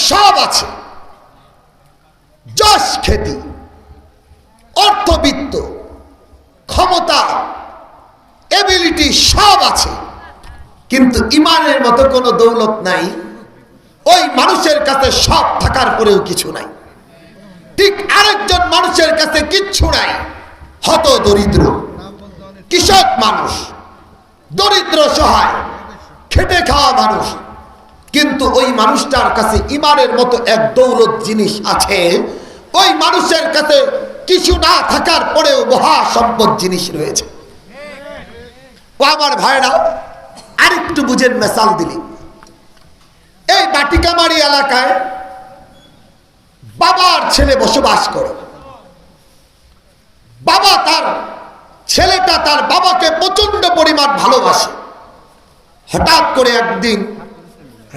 সব আছে, যশ খ্যাতি, অর্থবিত্ত, ক্ষমতা, এবিলিটি সব আছে, কিন্তু ইমানের মতো কোনো দৌলত নাই। ওই মানুষের কাছে সব থাকার পরেও কিছু নাই। ঠিক আরেকজন মানুষের কাছে কিচ্ছু নাই, হত দরিদ্র, কৃষক মানুষ, দরিদ্র সহায়, খেটে খাওয়া মানুষ, কিন্তু ওই মানুষটার কাছে ইমানের মতো এক দৌলত জিনিস আছে। ওই মানুষের কাছে কিছু না থাকার পরেও মহা সম্পদ জিনিস রয়েছে। ও আমার ভাইরা, আরেকটু বুঝেন, মেসাল দিলি, এই বাটিকামারি এলাকায় বাবার ছেলে বসবাস করে। বাবা তার ছেলেটা তার বাবাকে প্রচন্ড পরিমাণ ভালোবাসে। হঠাৎ করে একদিন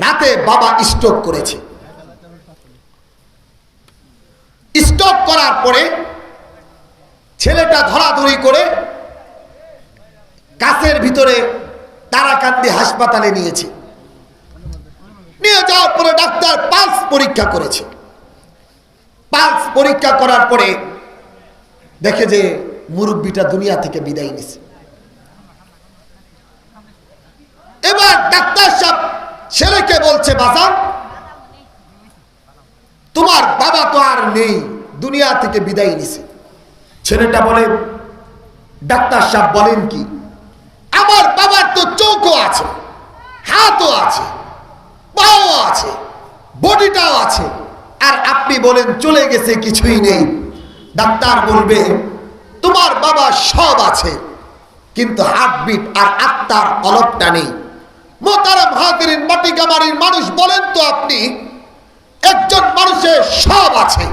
রাতে বাবা স্ট্রোক করেছে। স্ট্রোক করার পরে ছেলেটা ধরাধরি করে কাছের ভিতরে তারাকান্দি হাসপাতালে নিয়েছে। নিয়ে যাওয়ার পরে ডাক্তার পালস পরীক্ষা করেছে। পালস পরীক্ষা করার পরে দেখে যে মুরব্বিটা দুনিয়া থেকে বিদায় নিছে। এবার ডাক্তার সাহেব ছেলেকে বলছে, বাজান, তোমার বাবা তো আর নেই, দুনিয়া থেকে বিদায় নিছে। ছেলেটা বলে, ডাক্তার সাহেব বলেন কি? আমার বাবার তো চোখও আছে, হাতও আছে, পাও আছে, বডিটাও আছে, আর আপনি বলেন চলে গেছে, কিছুই নেই। ডাক্তার বলবে, তোমার বাবা সব আছে, কিন্তু হার্টবিট আর আত্মার অলপটা নেই। মোহতারাম হাজিরিন, বাটিকামারির মানুষ, বলেন তো আপনি, একজন মানুষের সব আছে,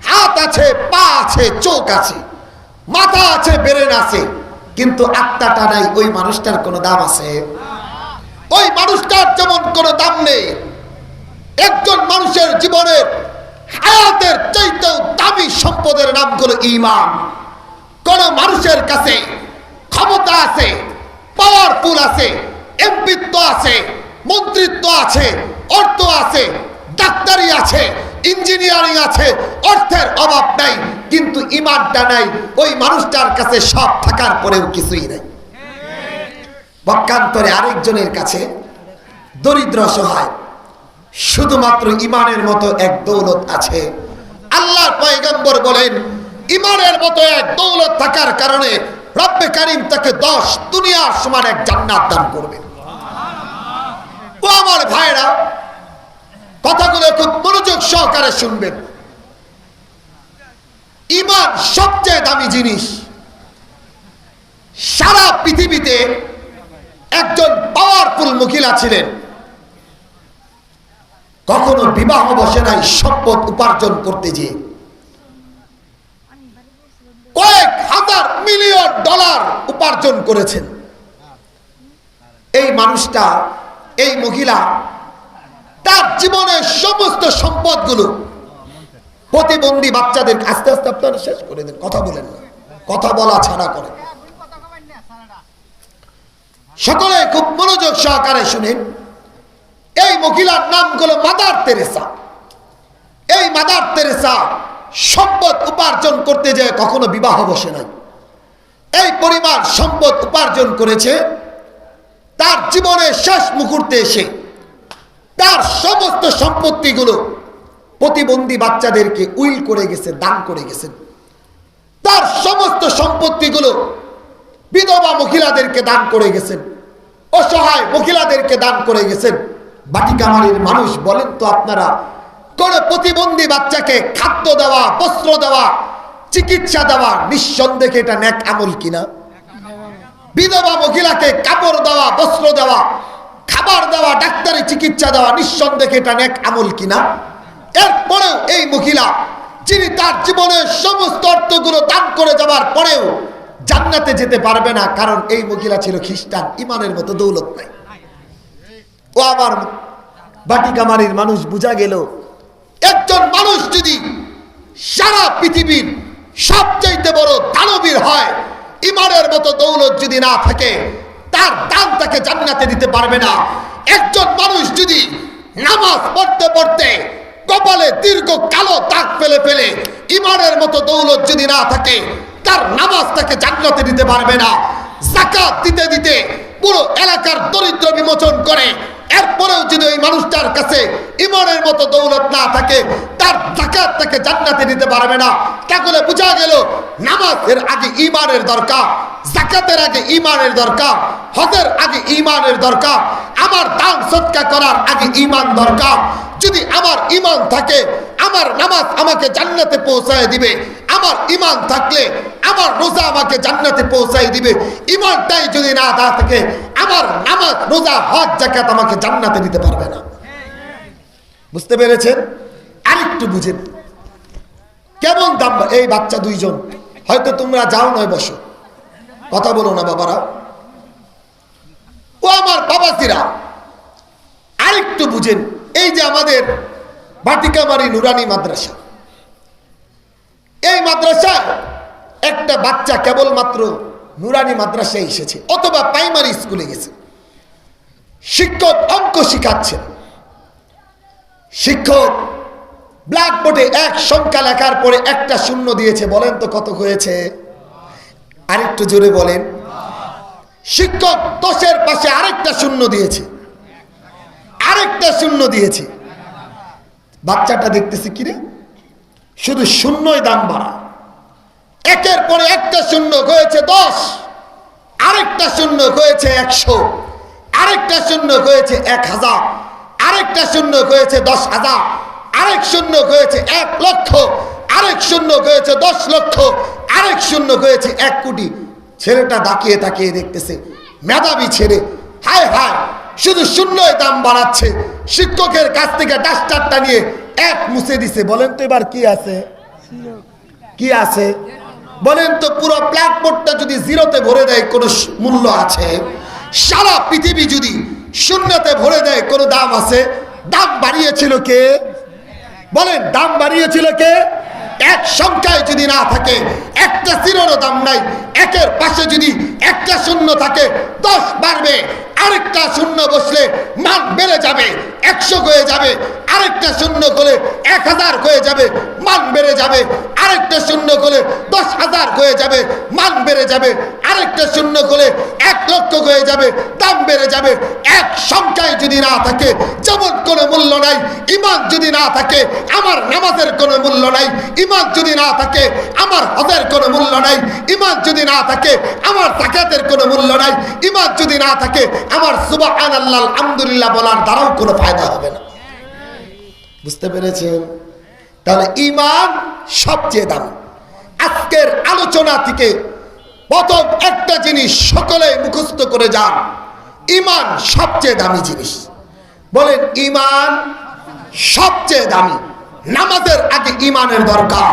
হাত আছে, পা আছে, চোখ আছে, মাথা আছে, ব্রেন আছে, কিন্তু আত্মাটা নাই, ওই মানুষটার কোনো দাম আছে? ওই মানুষটার যেমন কোনো দাম নেই। একজন মানুষের জীবনের হায়াতের চাইতেও দামি সম্পদের নাম হলো ঈমান। কোন মানুষের কাছে ক্ষমতা আছে, পাওয়ারফুল আছে, এমপিত্ব আছে, মন্ত্রিত্ব আছে, অর্থ আছে, ডাক্তারি আছে, ইঞ্জিনিয়ারিং আছে, অর্থের অভাব নাই, কিন্তু ঈমানটা নাই। ওই মানুষটার কাছে সব থাকার পরেও কিছুই নাই। পক্ষান্তরে আরেকজনের কাছে দরিদ্র সহায়, শুধুমাত্র ঈমানের মতো এক দৌলত আছে। আল্লাহর পয়গম্বর বলেন, ঈমানের মতো এক দৌলত থাকার কারণে রব্বে কারীম তাকে 10 দুনিয়ার সমান এক জান্নাত দান করবে। ও আমার ভাইরা, কথাগুলো খুব মনোযোগ সহকারে শুনবেন। ঈমান সবচেয়ে দামি জিনিস। সারা পৃথিবীতে একজন পাওয়ারফুল মহিলা ছিলেন, কখনো বিবাহ বসে নাই, সম্পদ উপার্জন করতে যেয়ে কয়েক হাজার মিলিয়ন ডলার উপার্জন করেছেন। এই মানুষটা, এই মহিলা, তার জীবনের সমস্ত সম্পদগুলো প্রতিবন্ধী বাচ্চাদের, আস্তে আস্তে আপনারা শেষ করে দেন, কথা বলেন না, কথা বলা ছাড়া করেন। সকলে খুব মনোযোগ সহকারে শুনেন। এই মহিলার নাম হলো মাদার তেরেসা। এই মাদার তেরেসা সম্পদ উপার্জন করতে যেয়ে কখনো বিবাহ বসে নাই। এই পরিমাণ সম্পদ উপার্জন করেছে, তার জীবনের শেষ মুহূর্তে এসে তার সমস্ত সম্পত্তিগুলো প্রতিবন্ধী বাচ্চাদেরকে উইল করে গেছে, দান করে গেছেন। তার সমস্ত সম্পত্তিগুলো বিধবা মহিলাদেরকে দান করে গেছেন, অসহায় মহিলাদেরকে দান করে গেছেন। বাটিকামারির মানুষ, বলেন তো আপনারা, কোন প্রতিবন্ধী বাচ্চাকে খাদ্য দেওয়া, বস্ত্র দেওয়া, চিকিৎসা দেওয়া নিঃসন্দেহে এটা নেক আমল কিনা? বিধবা মহিলাকে কাপড় দেওয়া, বস্ত্র দেওয়া, খাবার দেওয়া, ডাক্তারি চিকিৎসা দেওয়া নিঃসন্দেহে এটা নেক আমল কিনা? এরপরেও এই মহিলা, যিনি তার জীবনের সমস্ত অর্থগুলো দান করে যাওয়ার পরেও জান্নাতে যেতে পারবে না, কারণ এই মহিলা ছিল খ্রিস্টান, ঈমানের মতো দৌলত নাই। ও আমার বাটিকামারির মানুষ, বুঝা গেল, একজন মানুষ যদি সারা পৃথিবীর সবচাইতে বড় দানবীর হয়, ঈমানের মতো দৌলত যদি না থাকে, তার দান তাকে জান্নাতে দিতে পারবে না। একজন মানুষ যদি নামাজ পড়তে পড়তে কপালে দীর্ঘ কালো দাগ ফেলে ফেলে ইমানের মতো দৌলত যদি না থাকে, তার নামাজ তাকে জান্নাতে দিতে পারবে না। যাকাত দিতে দিতে পুরো এলাকার দরিদ্র বিমোচন করে, এরপরেও যদি ওই মানুষটার কাছে ইমানের মতো দৌলত না থাকে, তার যাকাত তাকে জান্নাতে দিতে পারবে না। তাহলে বোঝা গেল নামাজের আগে ইমানের দরকার, যাকাতের আগে ইমানের দরকার, হজের আগে ইমানের দরকার, আমার দান সদকা করার আগে ইমান দরকার। যদি আমার ইমান থাকে, আমার নামাজ আমাকে জান্নাতে পৌঁছায় দিবে। আমার ইমান থাকলে আমার রোজা আমাকে জান্নাতে পৌঁছায় দিবে। ইমানটাই যদি না থাকে, আমার নামাজ, রোজা, হজ, যাকাত আমাকে জান্নাতে দিতে পারবে না। বুঝতে পেরেছেন? আরেকটু বুঝেন কেমন দাম। এই বাচ্চা দুইজন, হয়তো তোমরা যাও নয়, বসো, কথা বলো না বাবারা। ও আমার বাবাজিরা, আরেকটু বুঝেন। এই যে আমাদের বাটিকামারি নুরানি মাদ্রাসা, এই মাদ্রাসায় একটা বাচ্চা কেবলমাত্র নুরানি মাদ্রাসায় এসেছে অথবা প্রাইমারি স্কুলে গেছে। শিক্ষক অঙ্ক শিখাচ্ছেন, শিক্ষক ব্ল্যাকবোর্ডে এক সংখ্যা লেখার পরে একটা শূন্য দিয়েছে। বলেন তো কত হয়েছে? আরেকটু জোরে বলেন। শিক্ষক 10-এর পাশে আরেকটা শূন্য দিয়েছে, আরেকটা শূন্য দিয়েছে। বাচ্চাটা দেখতেছে কিরে, শুধু শূন্যই দাম বাড়া। একের পরে একটা শূন্য হয়েছে 10, আরেকটা শূন্য হয়েছে 100, আরেকটা শূন্য হয়েছে 1000, আরেকটা শূন্য হয়েছে 10,000, আরেক শূন্য হয়েছে 1 লক্ষ, আরেক শূন্য হয়েছে 10 লক্ষ, আরেক শূন্য হয়েছে 1 কোটি। ছেলেটা তাকিয়ে তাকিয়ে দেখতেছে, মেধাবী ছেলে, হায় হায়, শুধু শূন্যই দাম বাড়াচ্ছে। শিক্ষকের কাছ থেকে ডাস্টারটা নিয়ে 1 মুছে দিছে। বলেন তো এবার কি আছে? কি আছে বলেন তো? পুরো ব্ল্যাকবোর্ডটা যদি জিরোতে ভরে দেয় কোনো মূল্য আছে? সারা পৃথিবী যদি শূন্যতে ভরে দেয় কোনো দাম আছে? দাম বাড়িয়েছিল কে? বলেন, দাম বাড়িয়েছিল কে? এক সংখ্যায় যদি না থাকে, একটা জিরোর দাম নাই। একের পাশে যদি একটা শূন্য থাকে, 10 বাড়বে। আরেকটা শূন্য বসলে মান বেড়ে যাবে, 100 হয়ে যাবে। আরেকটা শূন্য হলে 1000 হয়ে যাবে, মান বেড়ে যাবে। আরেকটা শূন্য হলে 10,000 হয়ে যাবে, মান বেড়ে যাবে। আরেকটা শূন্য হলে 1 লক্ষ হয়ে যাবে, দাম বেড়ে যাবে। এক সংখ্যায় যদি না থাকে, যেমন কোনো মূল্য নাই। ইমান যদি না থাকে, আমার নামাজের কোনো মূল্য নাই। ইমান যদি না থাকে, আমার হজের কোনো মূল্য নাই। ইমান যদি না থাকে, আমার যাকাতের কোনো মূল্য নাই। ইমান যদি না থাকে, আমার সুবহানাল্লাহ আলহামদুলিল্লাহ বলার দ্বারাও কোনো ফায়দা হবে না। বুঝতে পেরেছেন? তাহলে ইমান সবচেয়ে দামি। আজকের আলোচনা থেকে প্রথম একটা জিনিস সকলে মুখস্থ করে যান, ইমান সবচেয়ে দামি জিনিস। বলেন, ইমান সবচেয়ে দামি। নামাজের আগে ইমানের দরকার,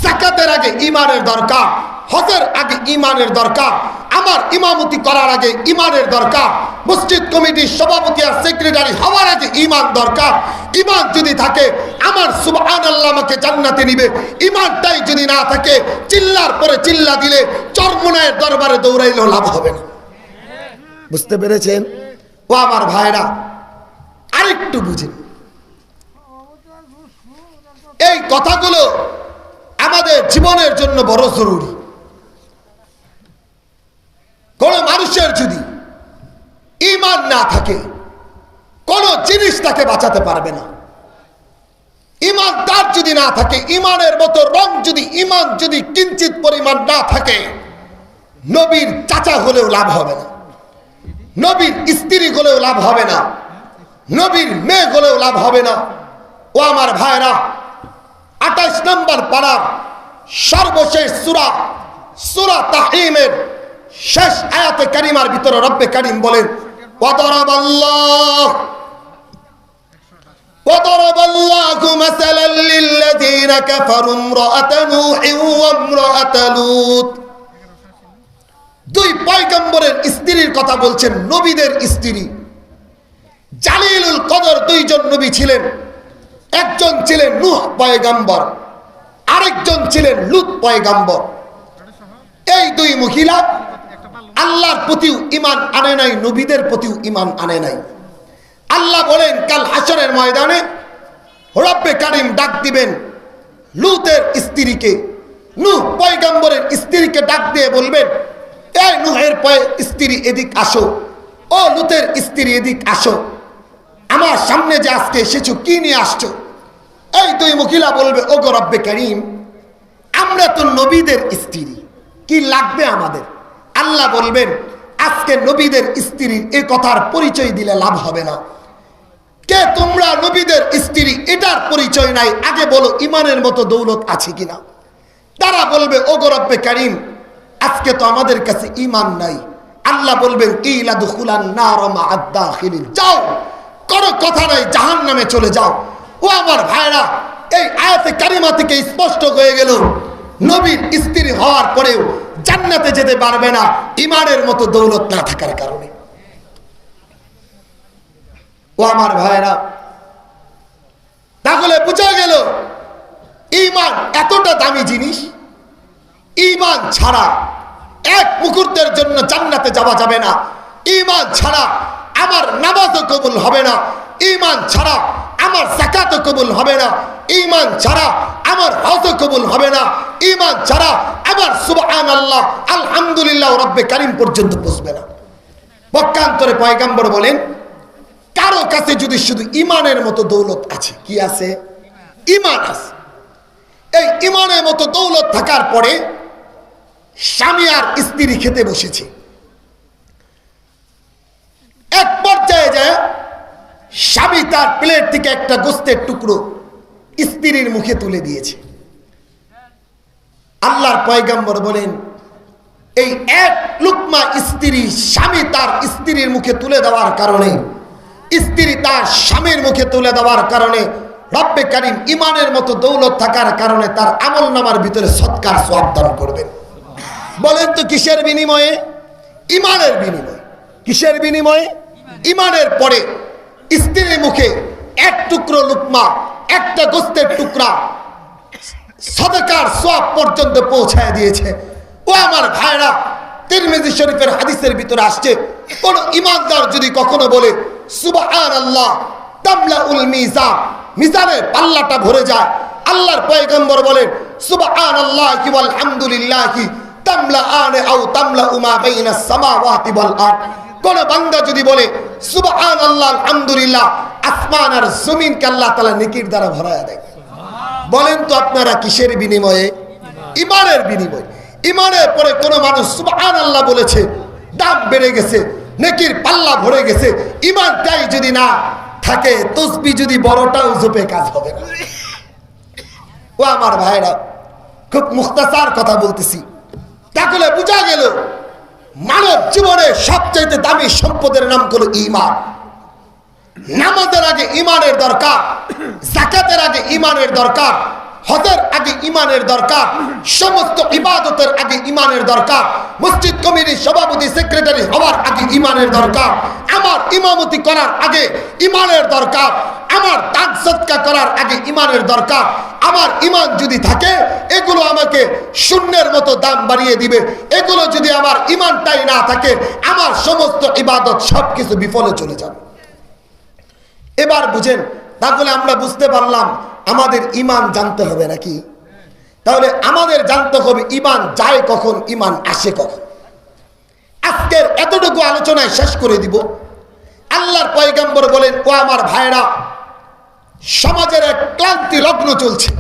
যাকাতের আগে ইমানের দরকার, হজের আগে ইমানের দরকার, আমার ইমামতি করার আগে ইমানের দরকার, মসজিদ কমিটির সভাপতি আর সেক্রেটারি হওয়ার আগে ইমান দরকার। ইমান যদি থাকে, আমার সুবহানাল্লাহ আমাকে জান্নাতে নিবে। ইমানটাই যদি না থাকে, চিল্লার পরে চিল্লা দিলে চরমোনায়ের দরবারে দৌড়াইলেও লাভ হবে না। বুঝতে পেরেছেন? ও আমার ভাইরা, আরেকটু বুঝেন, এই কথাগুলো আমাদের জীবনের জন্য বড় জরুরি। কোন মানুষের যদি ঈমান না থাকে, কোন জিনিস তাকে বাঁচাতে পারবে না। ঈমান তার যদি না থাকে, ঈমানের মতো রং যদি, ঈমান যদি কিঞ্চিত পরিমাণ না থাকে, নবীর চাচা হলেও লাভ হবে না, নবীর স্ত্রী হলেও লাভ হবে না, নবীর মেয়ে হলেও লাভ হবে না। ও আমার ভাইরা, 28 নম্বর পারার সর্বশেষ সূরা, সূরা তাহরিমের শেষ আয়াতে কারিমার ভিতরে রব্বে কারিম বলেন, ওয়াদারাবাল্লাহু মাসালাল লিল্লাযীনা কাফারু ইমরাআতা নূহিন ওয়া ইমরাআতা লূত। দুই পয়গম্বরের স্ত্রীর কথা বলছেন, নবীদের স্ত্রী। জালিলুল কদর দুইজন নবী ছিলেন, একজন ছিলেন নূহ পয়গম্বর, আরেকজন ছিলেন লূত পয়গম্বর। এই দুই মহিলা আল্লাহর প্রতিও ঈমান আনে নাই, নবীদের প্রতিও ঈমান আনে নাই। আল্লাহ বলেন কাল হাশরের ময়দানে, রব্বে কারিম ডাক দিবেন লুতের স্ত্রীকে, নূহ পয়গম্বরের স্ত্রীকে ডাক দিয়ে বলবেন, এই নূহের স্ত্রী এদিক আসো, ও লুতের স্ত্রী এদিক আসো, আমার সামনে যে আজকে এসেছো কি নিয়ে আসছো? এই দুই মহিলা বলবে, ও গো রব্বে কারিম, আমরা তো নবীদের স্ত্রী, কি লাগবে আমাদের? আল্লাহ বলবেন, আজকে নবীদের স্ত্রীর এ কথার পরিচয় দিলে লাভ হবে না। কে তোমরা নবীদের স্ত্রী এটার পরিচয় নাই, আগে বলো ইমানের মতো দৌলত আছে কিনা। তারা বলবে, ও গো রব্বে কারিম, আজকে তো আমাদের কাছে ইমান নাই। আল্লাহ বলবেন, কিলা দুখুলান নার মা'আদ দাখিলিন, যাও, কোনো কথা নাই, জাহান্নামে চলে যাও। ও আমার ভাইরা, এই আয়াতে কারিমা থেকে স্পষ্ট হয়ে গেল নবীর স্ত্রী হওয়ার পরেও জান্নাতে যেতে পারবে না ইমানের মতো দৌলত না থাকার কারণে। ও আমার ভাইরা, তাহলে বোঝা গেল ঈমান এতটা দামি জিনিস, ঈমান ছাড়া এক মুহূর্তের জন্য জান্নাতে যাওয়া যাবে না। ঈমান ছাড়া আমার নামাজও কবুল হবে না, ঈমান ছাড়া আমার যাকাতও কবুল হবে না, ঈমান ছাড়া আমার হজও কবুল হবে না, ঈমান ছাড়া আমার সুবহানাল্লাহ আলহামদুলিল্লাহ রব্বে কারিম পর্যন্ত পৌঁছবে না। পক্ষান্তরে পয়গম্বর বলেন, কারো কাছে যদি শুধু ইমানের মতো দৌলত আছে, কি আছে? ইমান আছে। এই ইমানের মতো দৌলত থাকার পরে স্বামী আর স্ত্রী খেতে বসেছে, এক পর্যায়ে যায় স্বামী তার প্লেট থেকে একটা গোস্তের টুকরো স্ত্রীর মুখে তুলে দিয়েছে। আল্লাহর পয়গম্বর বলেন, এই এক লুকমা স্ত্রী স্বামী তার স্ত্রীর মুখে তুলে দেওয়ার কারণে, স্ত্রী তার স্বামীর মুখে তুলে দেওয়ার কারণে রব্বে কারিম ইমানের মতো দৌলত থাকার কারণে তার আমল নামার ভিতরে সৎকার সওয়াব দান করবেন। বলেন তো কিসের বিনিময়ে? ইমানের বিনিময়ে। কিসের বিনিময়ে? ইমানের পরে স্ত্রীর মুখে এক টুকরো লুকমা, একটা গোস্তের টুকরা সদকার সওয়াব পর্যন্ত পৌঁছায় দিয়েছে। ও আমার ভাইরা, তিরমিজি শরীফের হাদিসের ভিতরে আসছে, কোন ইমানদার যদি কখনো বলে সুবহানাল্লাহ তামলাউল মিজান, মিজানের পাল্লাটা ভরে যায়। আল্লাহর পয়গম্বর বলেন, সুবহানাল্লাহি ওয়াল হামদুলিল্লাহি তামলাআন আও তামলাউ মা বাইনাস সামাওয়াতি ওয়াল আরদ। কোন বান্দা যদি বলে সুবহানাল্লাহ আলহামদুলিল্লাহ, আসমান আর জমিনকে আল্লাহ তাআলা নেকির দ্বারা ভরায়া দেয়। বলেন তো আপনারা কিসের বিনিময়ে? ইমানের বিনিময়ে। ইমানের পরে কোন মানুষ সুবহানাল্লাহ বলেছে, দাম বেড়ে গেছে, নেকির পাল্লা ভরে গেছে। ইমানটাই যদি না থাকে, তসবিহ যদি বড়টাও জপে কাজ হবে না। ও আমার ভাইরা, খুব মুখতাসার কথা বলতেছি, তাহলে বোঝা গেল মানব জীবনে সবচেয়ে দামি সম্পদের নাম হলো ঈমান। নামাজের আগে ঈমানের দরকার, যাকাতের আগে ঈমানের দরকার, হজের আগে ঈমানের দরকার, সমস্ত ইবাদতের আগে ঈমানের দরকার, মসজিদ কমিটির সভাপতি সেক্রেটারি হওয়ার আগে ঈমানের দরকার, আমার ইমামতি করার আগে ঈমানের দরকার, আমার দান সদকা করার আগে ঈমানের দরকার। আমার ঈমান যদি থাকে, এগুলো আমাকে শূন্যের মতো দাম বাড়িয়ে দিবে। এগুলো যদি আমার ঈমানটাই না থাকে, আমার সমস্ত ইবাদত সবকিছু বিফলে চলে যাবে। এবার বুঝেন, তাহলে আমরা বুঝতে পারলাম আমাদের ঈমান জানতে হবে নাকি? তাহলে আমাদের জানতে হবে ঈমান যায় কখন, ঈমান আসে কখন। আজকের এতটুকু আলোচনায় শেষ করে দিব। আল্লাহর পয়গম্বর বলেন, ও আমার ভাইরা, সমাজের এক ক্লান্তি লগ্ন চলছে।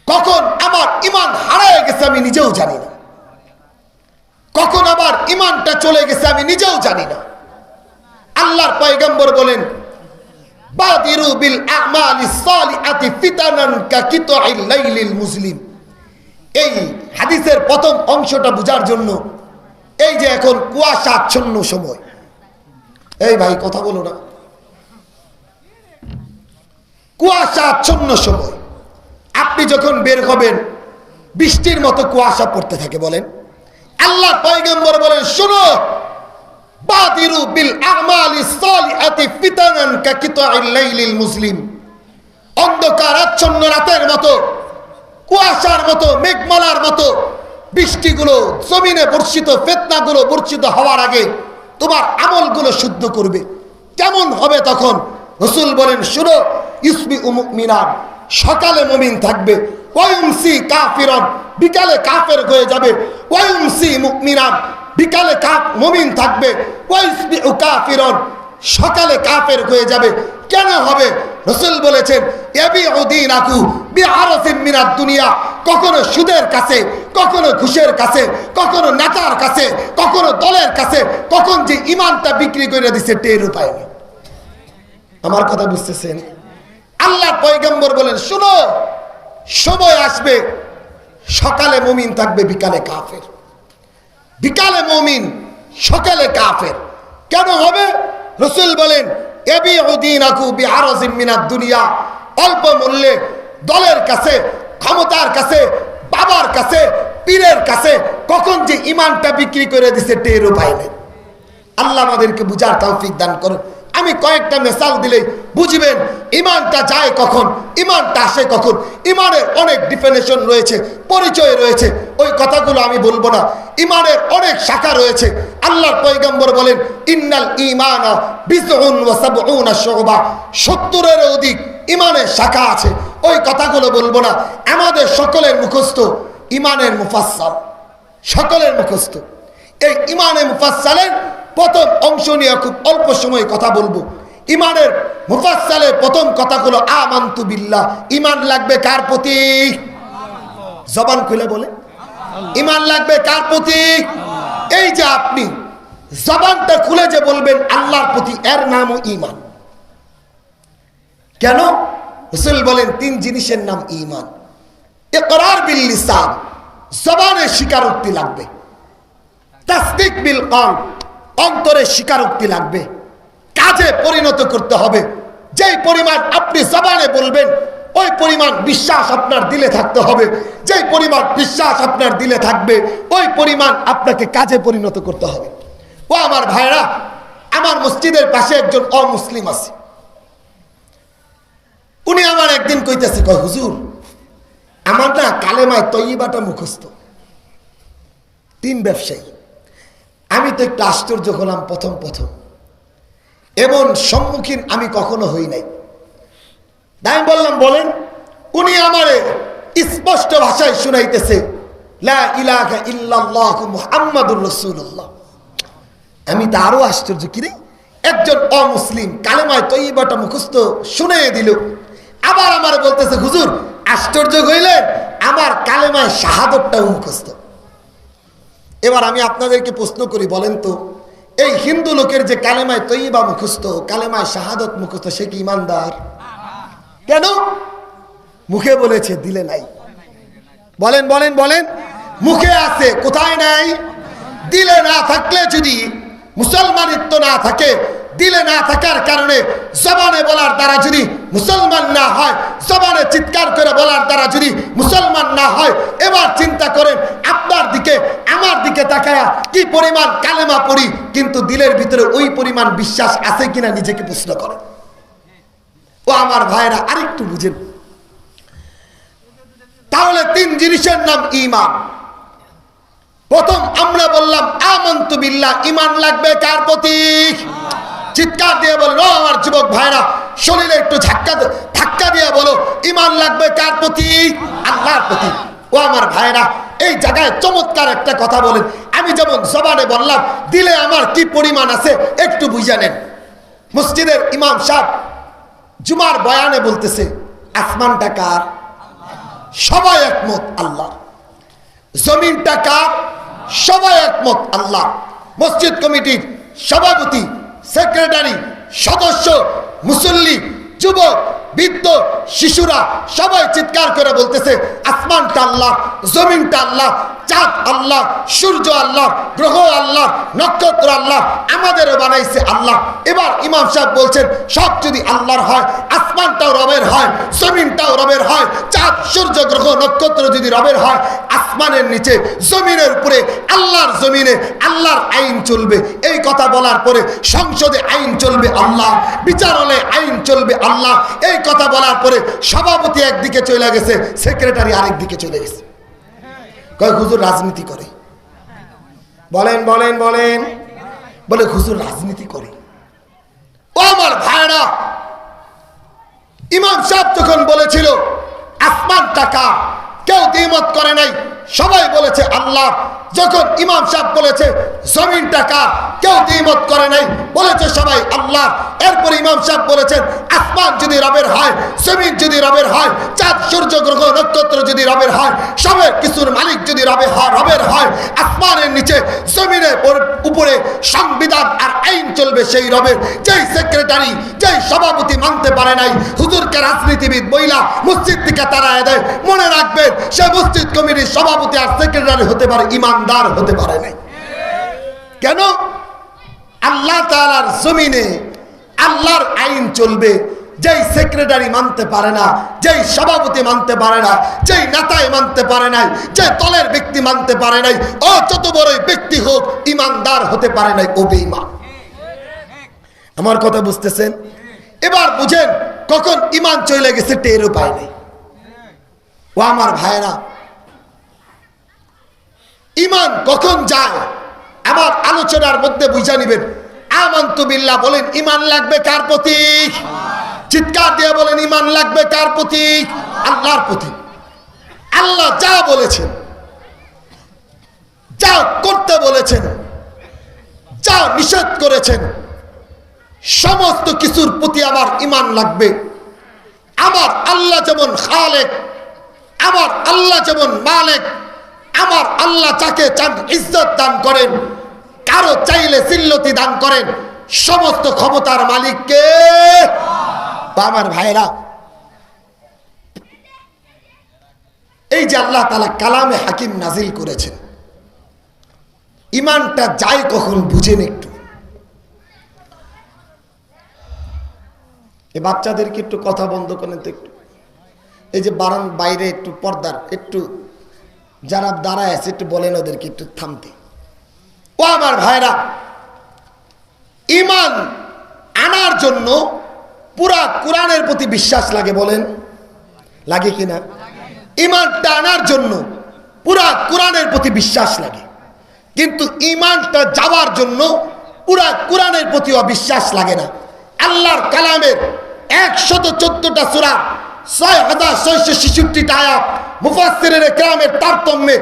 কখন আমার ঈমান হারায় গেছে আমি নিজেও জানি না, কখন আমার ঈমানটা চলে গেছে আমি নিজেও জানি না। আল্লাহর পয়গম্বর বলেন, বাদিরু বিল আমালিস সালিহাতি ফিতানান কাকিতাইল লাইলিল মুসলিম। এই হাদিসের প্রথম অংশটা বোঝার জন্য, এই যে এখন কুয়াশা আচ্ছন্ন সময়, এই ভাই কথা বলো না, কুয়াশা আচ্ছন্ন সময় আপনি যখন বের হবেন বৃষ্টির মতো কুয়াশা পড়তে থাকে। বলেন, আল্লাহর পয়গম্বর বলেন, শোনো, বাদিরু বিল আমালিস সালিহাতি ফিতানান কাকিতাইল লাইলিল মুসলিম। অন্ধকার আচ্ছন্ন রাতের মতো, কুয়াশার মতো, মেঘমালার মতো বৃষ্টিগুলো জমিনে বর্ষিত, ফিতনাগুলো বর্ষিত হওয়ার আগে তোমার আমলগুলো শুদ্ধ করবে। কেমন হবে তখন? রাসূল বলেন শুনো, ইসবিউ মুমিনান, সকালে মুমিন থাকবে, ওয়ায়ুমসি কাফিরান, বিকালে কাফের হয়ে যাবে, ওয়ায়ুমসি মুমিনান, বিকালে মুমিন থাকবে, ওয়াইসবিউ কাফিরান, সকালে কাফের হয়ে যাবে। কেন হবে? রাসূল বলেছেন ইয়াবিউ দীনাকু বিআরাফিন মিনাদ দুনিয়া, কখনো সুদের কাছে, কখনো ঘুষের কাছে, কখনো নেতার কাছে, কখনো দলের কাছে, কখন যে ঈমানটা বিক্রি করে দিছে টের উপায় নেই। আমার কথা বুঝতেছেন? আল্লাহ পয়গম্বর বলেন শুনো, সময় আসবে সকালে মুমিন থাকবে, বিকালে কাফের, বিকালে মুমিন সকালে কাফের। কেন হবে? রাসূল বলেন ইয়াবিউ দীনাকু বিআরাজিম মিনাদ দুনিয়া, অল্প মূল্যে দলের কাছে, ক্ষমতার কাছে, বাবার কাছে, পীরের কাছে কখন যে ঈমানটা বিক্রি করে দিছে টের উপায় নেই। আল্লাহ আমাদেরকে বুঝার তৌফিক দান করুন। আমি কয়েকটা মিসাল দিলেই বুঝবেন ঈমানটা যায় কখন, ঈমানটা আসে কখন। ঈমানের অনেক ডিফিনিশন রয়েছে, পরিচয় রয়েছে, ওই কথাগুলো আমি বলবো না। ঈমানের অনেক শাখা রয়েছে। আল্লাহর পয়গম্বর বলেন ইন্নাল ঈমানা বিসউন ওয়া সাবউনা শুবা, 70-এর অধিক ঈমানের শাখা আছে। ওই কথাগুলো বলবো না। আমাদের সকলের মুখস্থ ঈমানের মুফাসসাল, সকলের মুখস্থ। এই ঈমানে মুফাসসালের প্রথম অংশ নিয়ে খুব অল্প সময় কথা বলবো। ঈমানের মুফাসসালের প্রথম কথা হলো আমানতু বিল্লাহ। ঈমান লাগবে কার প্রতি? জবান খুলে বলে ঈমান লাগবে কার প্রতি? এই যে আপনি জবানটা খুলে যে বলবেন আল্লাহর প্রতি, এর নামও ঈমান। কেন? রাসূল বলেন 3 জিনিসের নাম ঈমান। ইকরার বিল লিসান, জবানে স্বীকারোক্তি লাগবে। তাসদীক বিল কলব, অন্তরে স্বীকারোক্তি লাগবে। কাজে পরিণত করতে হবে। যেই পরিমাণ আপনি জবানে বলবেন ওই পরিমাণ বিশ্বাস আপনার দিলে থাকতে হবে। যেই পরিমাণ বিশ্বাস আপনার দিলে থাকবে ওই পরিমাণ আপনাকে কাজে পরিণত করতে হবে। ও আমার ভাইরা, আমার মসজিদের পাশে একজন অমুসলিম আছে। উনি আমার একদিন কইতেছে, কয় হুজুর আমার না কালেমায়ে তয়্যিবাটা মুখস্থ। 3 ব্যবসায়ী। আমি তো একটু আশ্চর্য হলাম প্রথম এমন সম্মুখীন আমি কখনো হই নাই। আমি বললাম বলেন। উনি আমারে স্পষ্ট ভাষায় শুনাইতেছে লা ইলাহা ইল্লাল্লাহু মুহাম্মাদুর রাসূলুল্লাহ। আমি তো আরো আশ্চর্য, কিরে একজন অমুসলিম কালেমায়ে তয়্যিবাটা মুখস্থ শুনিয়ে দিল, আবার আমারে বলতেছে হুজুর আশ্চর্য হইলেন আমার কালেমায়ে শাহাদাতটাও মুখস্থ। এবার আমি আপনাদেরকে প্রশ্ন করি, বলেন তো এই হিন্দু লোকের যে কালেমায়ে তয়্যিবা মুখস্থ, কালেমায়ে শাহাদাত মুখস্থ, সে কি ঈমানদার? কেন? মুখে বলেছে, দিলে নাই। বলেন বলেন বলেন। মুখে আছে, কোথায় নাই? দিলে না থাকলে, যদি মুসলমানিত্ব না থাকে, দিলে না থাকার কারণে জবানে বলার দ্বারা যদি মুসলমান না হয়, জবানে চিৎকার করে বলার দ্বারা যদি মুসলমান না হয়, এবার চিন্তা করেন আপনার দিকে আমার দিকে তাকায়া কি পরিমাণ কালেমা পড়ি, কিন্তু দিলের ভিতরে ওই পরিমাণ বিশ্বাস আছে কিনা নিজেকে প্রশ্ন করেন। ও আমার ভাইরা, আরেকটু বুঝেন। তাহলে 3 জিনিসের নাম ঈমান। প্রথম আমরা বললাম আমানতু বিল্লাহ, ঈমান লাগবে কার প্রতি? চিৎকার দিয়ে বলেন ও আমার যুবক ভাইরা, শরীরে একটু ধাক্কা দিয়ে বলো ঈমান লাগবে কার প্রতি? আল্লাহর প্রতি। ও আমার ভাইরা, এই জায়গায় চমৎকার একটা কথা বলেন। আমি যেমন জবানে বললাম, দিলে আমার কি পরিমাণ আছে একটু বুঝে নেন। মসজিদের ইমাম সাহেব জুমার বয়ানে বলতেছে আসমানটা কার? সবাই একমত আল্লাহ। জমিনটা কার? সবাই একমত আল্লাহ। মসজিদ কমিটির সভাপতি, সেক্রেটারি, সদস্য, মুসল্লি, যুবক, বৃদ্ধ, শিশুরা সবাই চিৎকার করে বলতেছে আসমানটা আল্লাহ, জমিনটা আল্লাহ, চাঁদ আল্লাহ, সূর্য আল্লাহ, গ্রহ আল্লাহ, নক্ষত্র আল্লাহ, আমাদেরও বানাইছে আল্লাহ। এবার ইমাম সাহেব বলছেন সব যদি আল্লাহর হয়, আসমানটাও রবের হয়, জমিনটাও রবের হয়, চাঁদ সূর্য গ্রহ নক্ষত্র যদি রবের হয়, আসমানের নিচে জমিনের উপরে আল্লাহর জমিনে আল্লাহর আইন চলবে। এই কথা বলার পরে সংসদে আইন চলবে আল্লাহ, বিচারালয়ে আইন চলবে আল্লাহ। এই কথা বলার পরে সভাপতি একদিকে চলে গেছে, সেক্রেটারি আরেক দিকে চলে গেছে। কয় হুজুর রাজনীতি করে। বলেন বলেন বলেন। বলে হুজুর রাজনীতি করে। ও আমার ভাইরা, ইমাম সাহেব যখন বলেছিল আসমান টাকা, কেউ দ্বিমত করে নাই, সবাই বলেছে আল্লাহ। যখন ইমাম সাহেব বলেছে জমিন টাকা, কেউ দ্বিমত করে নাই, বলেছে সবাই আল্লাহ। এরপর ইমাম সাহেব বলেছেন আসমান যদি রবের হয়, জমিন যদি রবের হয়, চাঁদ সূর্য গ্রহ নক্ষত্র যদি রবের হয়, সবের কিছুর মালিক যদি রবের হয়, আসমানের নিচে জমিনের উপরে সংবিধান আর আইন চলবে সেই রবের। যেই সেক্রেটারি, যেই সভাপতি মানতে পারে নাই হুজুরকে রাজনীতিবিদ বইলা মসজিদ থেকে তাড়ায় দেয়, মনে রাখবেন সে মসজিদ কমিটির সভাপতি আর সেক্রেটারি হতে পারে, ইমানদার হতে পারে নাই। কেন? আল্লাহ তাআলার জমিনে আল্লাহর আইন চলবে। যেই সেক্রেটারি মানতে পারে না, যেই সভাপতি মানতে পারে না, যেই নেতাই মানতে পারে নাই, যে দলের ব্যক্তি মানতে পারে নাই, ও যত বড়ই ব্যক্তি হোক ইমানদার হতে পারে নাই, ও বেঈমান। আমার কথা বুঝতেছেন? এবার বুঝেন কখন ইমান চলে গেছে টেরও পায় নাই। ও আমার ভাইরা, ইমান কখন যায় আমার আলোচনার মধ্যে বুঝা নিবেন। আমানতু বিল্লাহ বলেন, ইমান লাগবে কার প্রতি? চিৎকার দিয়ে বলেন, ইমান লাগবে কার প্রতি? আল্লাহর প্রতি। আল্লাহ যা বলেছেন, যা করতে বলেছেন, যা নিষেধ করেছেন, সমস্ত কিছুর প্রতি আমার ইমান লাগবে। আমার আল্লাহ যেমন খালেক, আমার আল্লাহ যেমন মালিক, আমার আল্লাহ যাকে চান ইজ্জত দান করেন, কারো চাইলে জিল্লতি দান করেন, সমস্ত ক্ষমতার মালিককে। আমার ভাইরা, এই যে আল্লাহ তাআলা কালামে হাকিম নাজিল করেছেন, ইমানটা যায় কখন বুঝেন একটু। এই বাচ্চাদেরকে একটু কথা বন্ধ করেন তো একটু। এই যে বাইরে একটু পর্দার একটু যারা দাঁড়ায় আছে একটু বলেন ওদেরকে একটু থামতে। ও আমার ভাইরা, ইমান আনার জন্য পুরা কোরআনের প্রতি বিশ্বাস লাগে, বলেন লাগে কিনা? ইমানটা আনার জন্য পুরা কোরআনের প্রতি বিশ্বাস লাগে, কিন্তু ইমানটা যাওয়ার জন্য পুরা কোরআনের প্রতি অবিশ্বাস লাগে না। আল্লাহর কালামের 114টা সূরা, 6666টা আয়াত, মুফাসসিরিন কেরামের তারতম্যে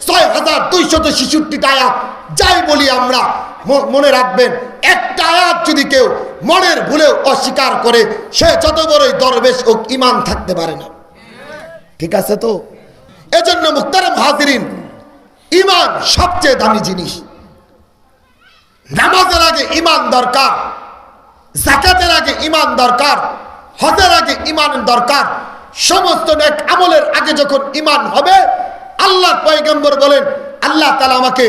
6266টা আয়াত। যাই বলি আমরা, মনে রাখবেন একটা আয়াত যদি কেউ মনের ভুলেও অস্বীকার করে, সে যত বড়ই দরবেশ হোক ঈমান থাকতে পারে না। ঠিক আছে তো? এজন্য মুহতারাম হাজিরিন, ঈমান সবচেয়ে দামি জিনিস। নামাজের আগে ঈমান দরকার, যাকাতের আগে ঈমান দরকার, হজের আগে ঈমান দরকার। সমস্ত নেক আমলের আগে যখন ঈমান হবে, আল্লাহর পয়গম্বর বলেন আল্লাহ তাআলা আমাকে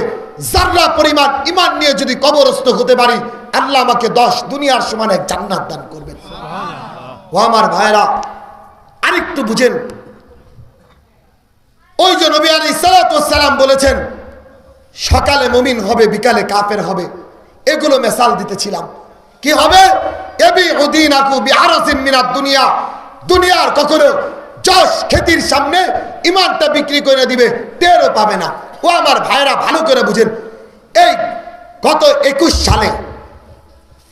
যাররা পরিমাণ ঈমান নিয়ে যদি কবরস্থ হতে পারি, আল্লাহ আমাকে 10 দুনিয়ার সমান এক জান্নাত দান করবেন। ও আমার ভাইরা, আরেকটু বুঝেন, ওই যে নবী আলাইহিস সালাতু ওয়াস সালাম বলেছেন সকালে মুমিন হবে, বিকালে কাফের হবে। এগুলো মিসাল দিতেছিলাম। কি হবে? এবি উদিনাকু বিআরাসিন মিনাদ দুনিয়া, দুনিয়ার কখনো যশ খ্যাতির সামনে ঈমানটা বিক্রি করে দিবে, টেরও পাবে না। ও আমার ভাইরা, ভালো করে বুঝেন, এই গত 21 সালে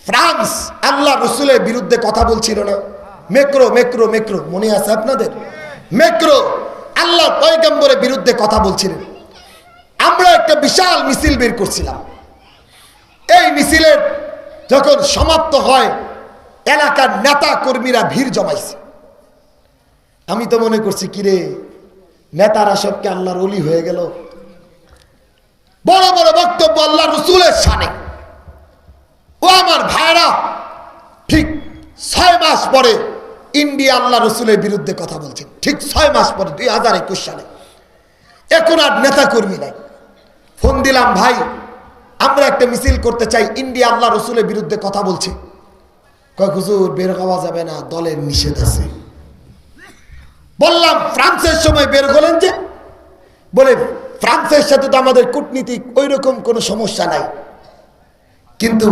ফ্রান্স আল্লাহ রসুলের বিরুদ্ধে কথা বলছিল না? মেক্রো মেক্রো মেক্রো মনে আছে আপনাদের? মেক্রো আল্লাহ পয়গম্বরের বিরুদ্ধে কথা বলছিলেন। আমরা একটা বিশাল মিছিল বের করছিলাম। এই মিছিলের যখন সমাপ্ত হয়, এলাকার নেতা কর্মীরা ভিড় জমাইছে। আমি তো মনে করছি কিরে, নেতারা সবকে আল্লাহর ওলি হয়ে গেল। বড় বড় বক্তব্য আল্লাহ রসুলের শানে। ও আমার ভাইরা, ঠিক 6 মাস পরে ইন্ডিয়া আল্লাহ রসুলের বিরুদ্ধে কথা বলছেন। ঠিক 6 মাস পরে, 2021 সালে। এখন আর নেতা কর্মী নাই। ফোন দিলাম, ভাই আমরা একটা মিছিল করতে চাই, ইন্ডিয়া আল্লাহ রসুলের বিরুদ্ধে কথা বলছে। কয় হুজুর বের হওয়া যাবে না, দলের নিষেধ আছে। বললাম ফ্রান্সের সময় বের হলেন যে? বলে ফ্রান্সের সাথে তো আমাদের কূটনীতিক ওই রকম কোনো সমস্যা নাই, কিন্তু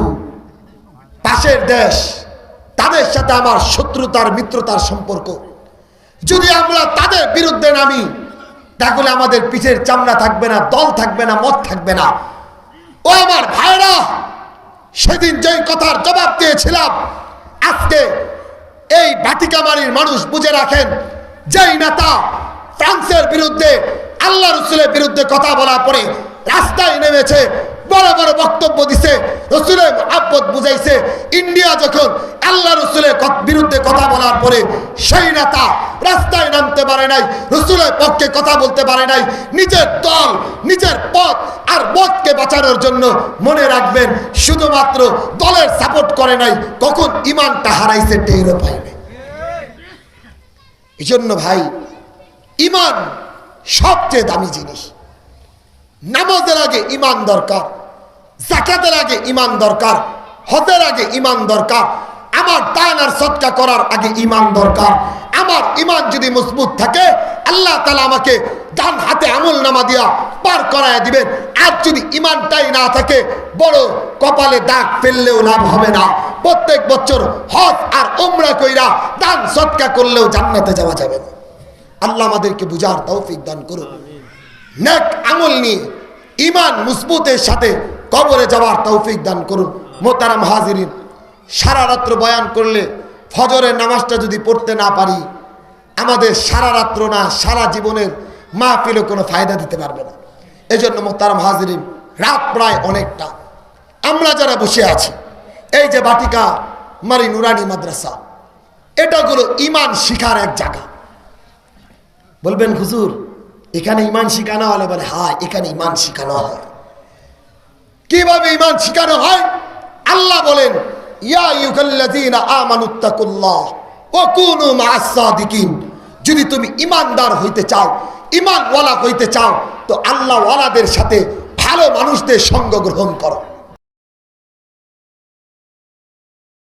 পাশের দেশ, তাদের সাথে আমার শত্রুতার মিত্রতার সম্পর্ক। যদি আমরা তাদের বিরুদ্ধে নামি, তাহলে আমাদের পিঠের চামড়া থাকবে না, দল থাকবে না, মত থাকবে না। ও আমার ভাইরা, সেদিন যেই কথার জবাব দিয়েছিলাম, আজকে এই মাটিকামারির মানুষ বুঝে রাখেন, যেই নেতা ফ্রান্সের বিরুদ্ধে, আল্লাহ রসুলের বিরুদ্ধে কথা বলার পরে রাস্তায় নেমেছে, বড় বড় বক্তব্য দিছে, রসুলের মহব্বত বুঝাইছে, ইন্ডিয়া যখন আল্লাহ রসুলের বিরুদ্ধে কথা বলার পরে সেই নেতা রাস্তায় নামতে পারে নাই, রসুলের পক্ষে কথা বলতে পারে নাই, নিজের দল, নিজের পথ আর মতকে বাঁচানোর জন্য, মনে রাখবেন শুধুমাত্র দলের সাপোর্ট করে নাই, কখন ইমানটা হারাইছে টেরও পাইবে। এই জন্য ভাই, ইমান সবচেয়ে দামি জিনিস। নামাজের আগে ইমান দরকার, যাকাতের আগে ইমান দরকার, হজের আগে ইমান দরকার, আমার দান আর সদকা করার আগে ইমান দরকার। আমার ইমান যদি মজবুত থাকে, আল্লাহ তাআলা আমাকে ডান হাতে আমল নামা দিয়া পার করায় দিবেন। আর যদি ইমানটাই না থাকে, বড় কপালে দাগ ফেললেও লাভ হবে না। প্রত্যেক বছর হজ আর উমরা কইরা দান সদকা করলেও জান্নাতে যাওয়া যাবে না। আল্লাহ আমাদেরকে বুঝার তৌফিক দান করুন। নেক আমল নিয়ে ইমান মজবুতের সাথে কবরে যাওয়ার তৌফিক দান করুন। মোহতারাম হাজিরিন, সারা রাত্র বয়ান করলে ফজরের নামাজটা যদি পড়তে না পারি, আমাদের সারা রাত্র না সারা জীবনের মাহফিলও কোনো ফায়দা দিতে পারবে না। এজন্য মোহতারাম হাজিরিন, রাত প্রায় অনেকটা, আমরা যারা বসে আছি, এই যে বাটিকা মারি নুরানি মাদ্রাসা, এটা হলো ইমান শিখার এক জায়গা। বলবেন হুজুর, এখানে ইমান শিখানো হলে? বলে হ্যাঁ, এখানে ইমান শিখানো হয়। কিভাবে ইমান শিখানো হয়? আল্লাহ বলেন, ইয়া আইয়ুহাল্লাযীনা আমানুত্তাকুল্লাহ ওয়া কুনু মা'আস সাদিকিন। যদি তুমি ইমানদার হইতে চাও, ইমানওয়ালা হইতে চাও, তো আল্লাহওয়ালাদের সাথে, ভালো মানুষদের সঙ্গ গ্রহণ করো।